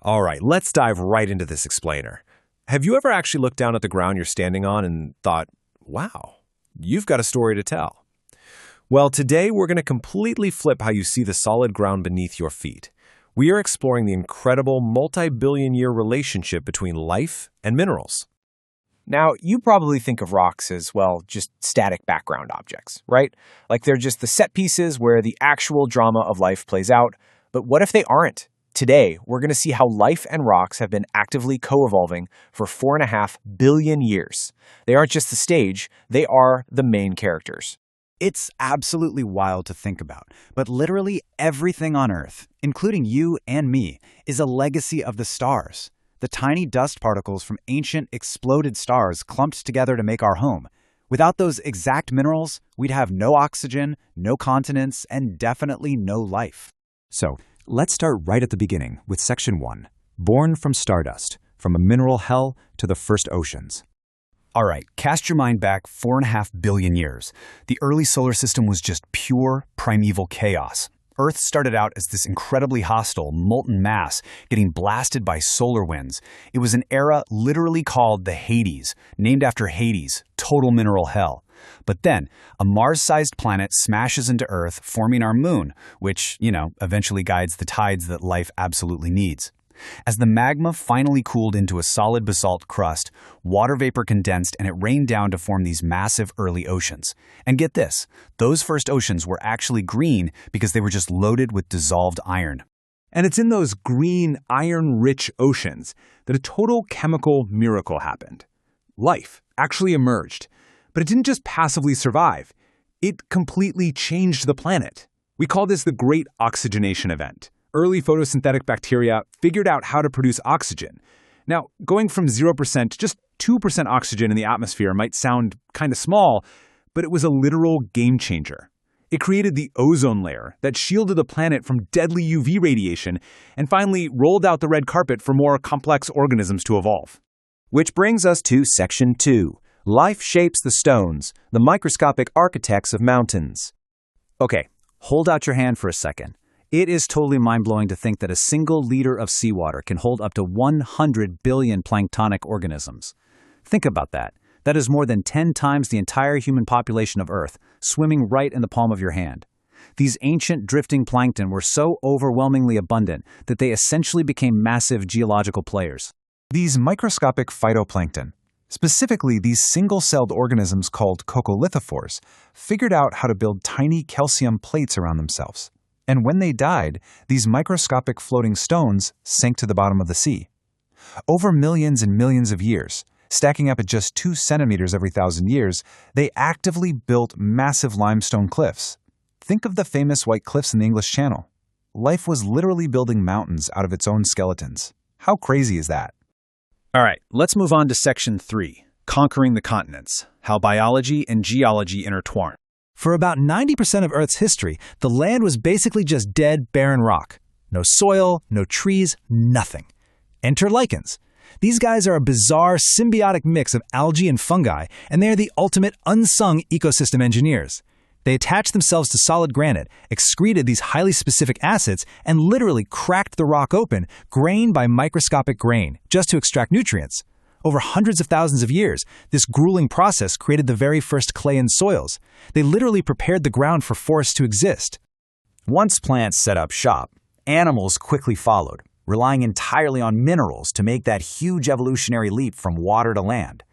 All right, let's dive right into this explainer. Have you ever actually looked down at the ground you're standing on and thought, wow, you've got a story to tell? Well, today we're going to completely flip how you see the solid ground beneath your feet. We are exploring the incredible multi-billion-year relationship between life and minerals. Now, you probably think of rocks as, well, just static background objects, right? Like they're just the set pieces where the actual drama of life plays out. But what if they aren't? Today, we're going to see how life and rocks have been actively co-evolving for 4.5 billion years. They aren't just the stage, they are the main characters. It's absolutely wild to think about, but literally everything on Earth, including you and me, is a legacy of the stars. The tiny dust particles from ancient exploded stars clumped together to make our home. Without those exact minerals, we'd have no oxygen, no continents, and definitely no life. So, let's start right at the beginning with Section 1, Born from Stardust, from a mineral hell to the first oceans. All right, cast your mind back 4.5 billion years. The early solar system was just pure, primeval chaos. Earth started out as this incredibly hostile, molten mass getting blasted by solar winds. It was an era literally called the Hades, named after Hades, total mineral hell. But then, a Mars-sized planet smashes into Earth, forming our moon, which, eventually guides the tides that life absolutely needs. As the magma finally cooled into a solid basalt crust, water vapor condensed and it rained down to form these massive early oceans. And get this, those first oceans were actually green because they were just loaded with dissolved iron. And it's in those green, iron-rich oceans that a total chemical miracle happened. Life actually emerged, but it didn't just passively survive. It completely changed the planet. We call this the Great Oxygenation Event. Early photosynthetic bacteria figured out how to produce oxygen. Now, going from 0% to just 2% oxygen in the atmosphere might sound kind of small, but it was a literal game changer. It created the ozone layer that shielded the planet from deadly UV radiation and finally rolled out the red carpet for more complex organisms to evolve. Which brings us to Section 2. Life shapes the stones, the microscopic architects of mountains. Okay, hold out your hand for a second. It is totally mind-blowing to think that a single liter of seawater can hold up to 100 billion planktonic organisms. Think about that. That is more than 10 times the entire human population of Earth, swimming right in the palm of your hand. These ancient drifting plankton were so overwhelmingly abundant that they essentially became massive geological players. These microscopic phytoplankton, specifically these single-celled organisms called coccolithophores, figured out how to build tiny calcium plates around themselves. And when they died, these microscopic floating stones sank to the bottom of the sea. Over millions and millions of years, stacking up at just 2 centimeters every 1,000 years, they actively built massive limestone cliffs. Think of the famous White Cliffs in the English Channel. Life was literally building mountains out of its own skeletons. How crazy is that? All right, let's move on to Section 3, Conquering the Continents, How Biology and Geology Intertwine. For about 90% of Earth's history, the land was basically just dead, barren rock. No soil, no trees, nothing. Enter lichens. These guys are a bizarre symbiotic mix of algae and fungi, and they are the ultimate unsung ecosystem engineers. They attached themselves to solid granite, excreted these highly specific acids, and literally cracked the rock open, grain by microscopic grain, just to extract nutrients. Over hundreds of thousands of years, this grueling process created the very first clay and soils. They literally prepared the ground for forests to exist. Once plants set up shop, animals quickly followed, relying entirely on minerals to make that huge evolutionary leap from water to land.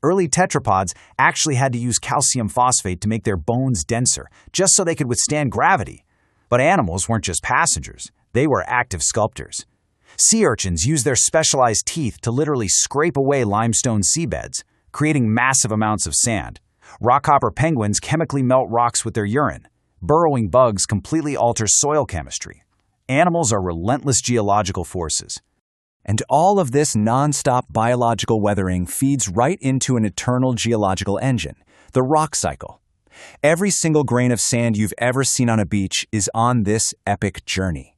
Early tetrapods actually had to use calcium phosphate to make their bones denser, just so they could withstand gravity. But animals weren't just passengers, they were active sculptors. Sea urchins use their specialized teeth to literally scrape away limestone seabeds, creating massive amounts of sand. Rockhopper penguins chemically melt rocks with their urine. Burrowing bugs completely alter soil chemistry. Animals are relentless geological forces. And all of this non-stop biological weathering feeds right into an eternal geological engine, the rock cycle. Every single grain of sand you've ever seen on a beach is on this epic journey.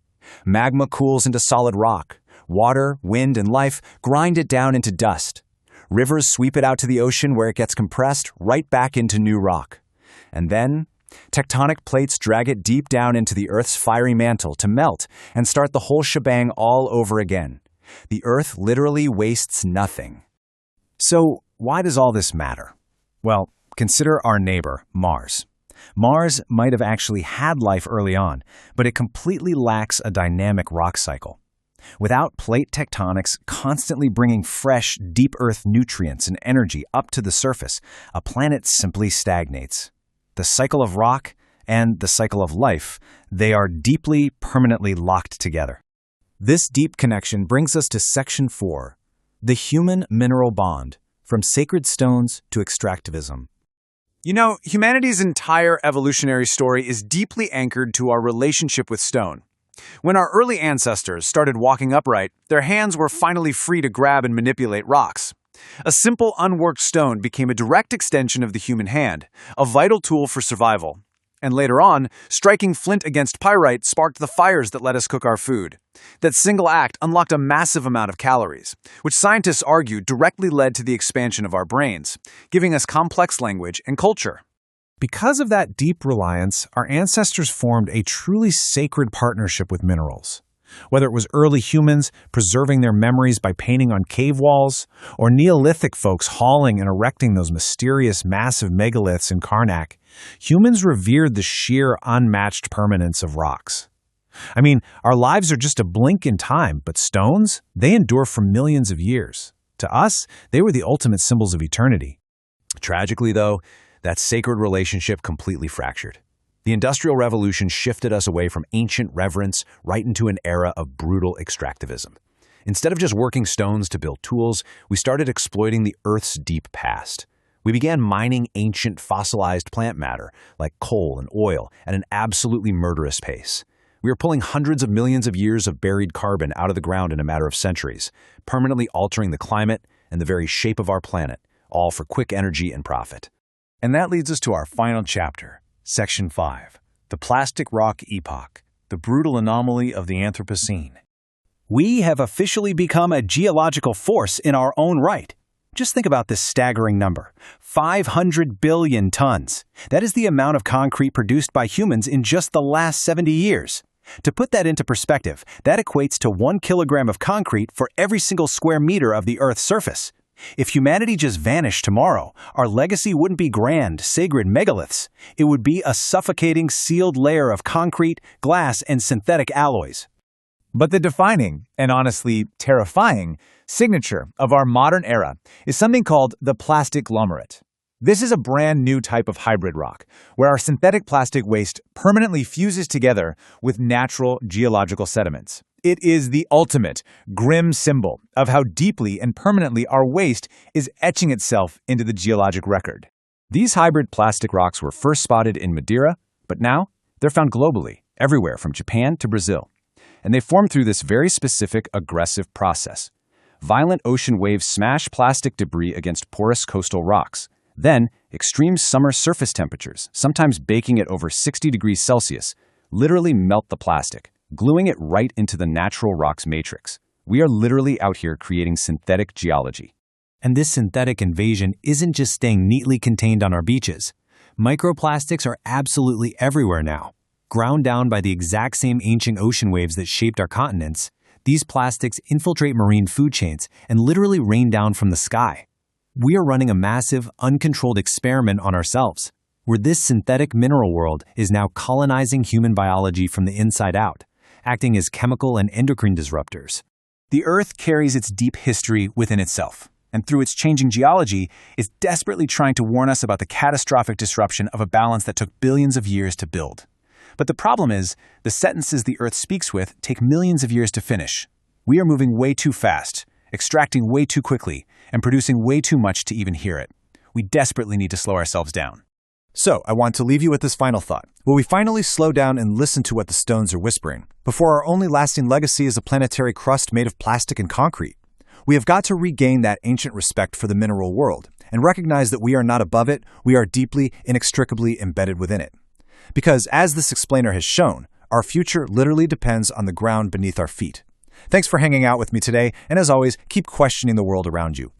Magma cools into solid rock. Water, wind, and life grind it down into dust. Rivers sweep it out to the ocean where it gets compressed right back into new rock. And then, Tectonic plates drag it deep down into the Earth's fiery mantle to melt and start the whole shebang all over again. The Earth literally wastes nothing. So, why does all this matter? Well, consider our neighbor, Mars. Mars might have actually had life early on, but it completely lacks a dynamic rock cycle. Without plate tectonics constantly bringing fresh, deep Earth nutrients and energy up to the surface, a planet simply stagnates. The cycle of rock and the cycle of life, they are deeply, permanently locked together. This deep connection brings us to Section 4, the human-mineral bond, from sacred stones to extractivism. You know, humanity's entire evolutionary story is deeply anchored to our relationship with stone. When our early ancestors started walking upright, their hands were finally free to grab and manipulate rocks. A simple, unworked stone became a direct extension of the human hand, a vital tool for survival. And later on, striking flint against pyrite sparked the fires that let us cook our food. That single act unlocked a massive amount of calories, which scientists argue directly led to the expansion of our brains, giving us complex language and culture. Because of that deep reliance, our ancestors formed a truly sacred partnership with minerals. Whether it was early humans preserving their memories by painting on cave walls, or Neolithic folks hauling and erecting those mysterious massive megaliths in Karnak, humans revered the sheer unmatched permanence of rocks. I mean, our lives are just a blink in time, but stones, they endure for millions of years. To us, they were the ultimate symbols of eternity. Tragically, though, that sacred relationship completely fractured. The Industrial Revolution shifted us away from ancient reverence right into an era of brutal extractivism. Instead of just working stones to build tools, we started exploiting the Earth's deep past. We began mining ancient fossilized plant matter, like coal and oil, at an absolutely murderous pace. We were pulling hundreds of millions of years of buried carbon out of the ground in a matter of centuries, permanently altering the climate and the very shape of our planet, all for quick energy and profit. And that leads us to our final chapter, Section 5, the Plastic Rock Epoch, the brutal anomaly of the Anthropocene. We have officially become a geological force in our own right. Just think about this staggering number, 500 billion tons. That is the amount of concrete produced by humans in just the last 70 years. To put that into perspective, that equates to 1 kilogram of concrete for every single square meter of the Earth's surface. If humanity just vanished tomorrow, our legacy wouldn't be grand, sacred megaliths. It would be a suffocating, sealed layer of concrete, glass, and synthetic alloys. But the defining, and honestly terrifying, signature of our modern era is something called the plastic glomerate. This is a brand new type of hybrid rock, where our synthetic plastic waste permanently fuses together with natural geological sediments. It is the ultimate, grim symbol of how deeply and permanently our waste is etching itself into the geologic record. These hybrid plastic rocks were first spotted in Madeira, but now they're found globally, everywhere from Japan to Brazil. And they form through this very specific, aggressive process. Violent ocean waves smash plastic debris against porous coastal rocks. Then, extreme summer surface temperatures, sometimes baking at over 60 degrees Celsius, literally melt the plastic, gluing it right into the natural rock's matrix. We are literally out here creating synthetic geology. And this synthetic invasion isn't just staying neatly contained on our beaches. Microplastics are absolutely everywhere now. Ground down by the exact same ancient ocean waves that shaped our continents, these plastics infiltrate marine food chains and literally rain down from the sky. We are running a massive, uncontrolled experiment on ourselves, where this synthetic mineral world is now colonizing human biology from the inside out, acting as chemical and endocrine disruptors. The Earth carries its deep history within itself, and through its changing geology, is desperately trying to warn us about the catastrophic disruption of a balance that took billions of years to build. But the problem is, the sentences the Earth speaks with take millions of years to finish. We are moving way too fast, extracting way too quickly, and producing way too much to even hear it. We desperately need to slow ourselves down. So, I want to leave you with this final thought. Will we finally slow down and listen to what the stones are whispering, before our only lasting legacy is a planetary crust made of plastic and concrete? We have got to regain that ancient respect for the mineral world, and recognize that we are not above it, we are deeply, inextricably embedded within it. Because, as this explainer has shown, our future literally depends on the ground beneath our feet. Thanks for hanging out with me today, and as always, keep questioning the world around you.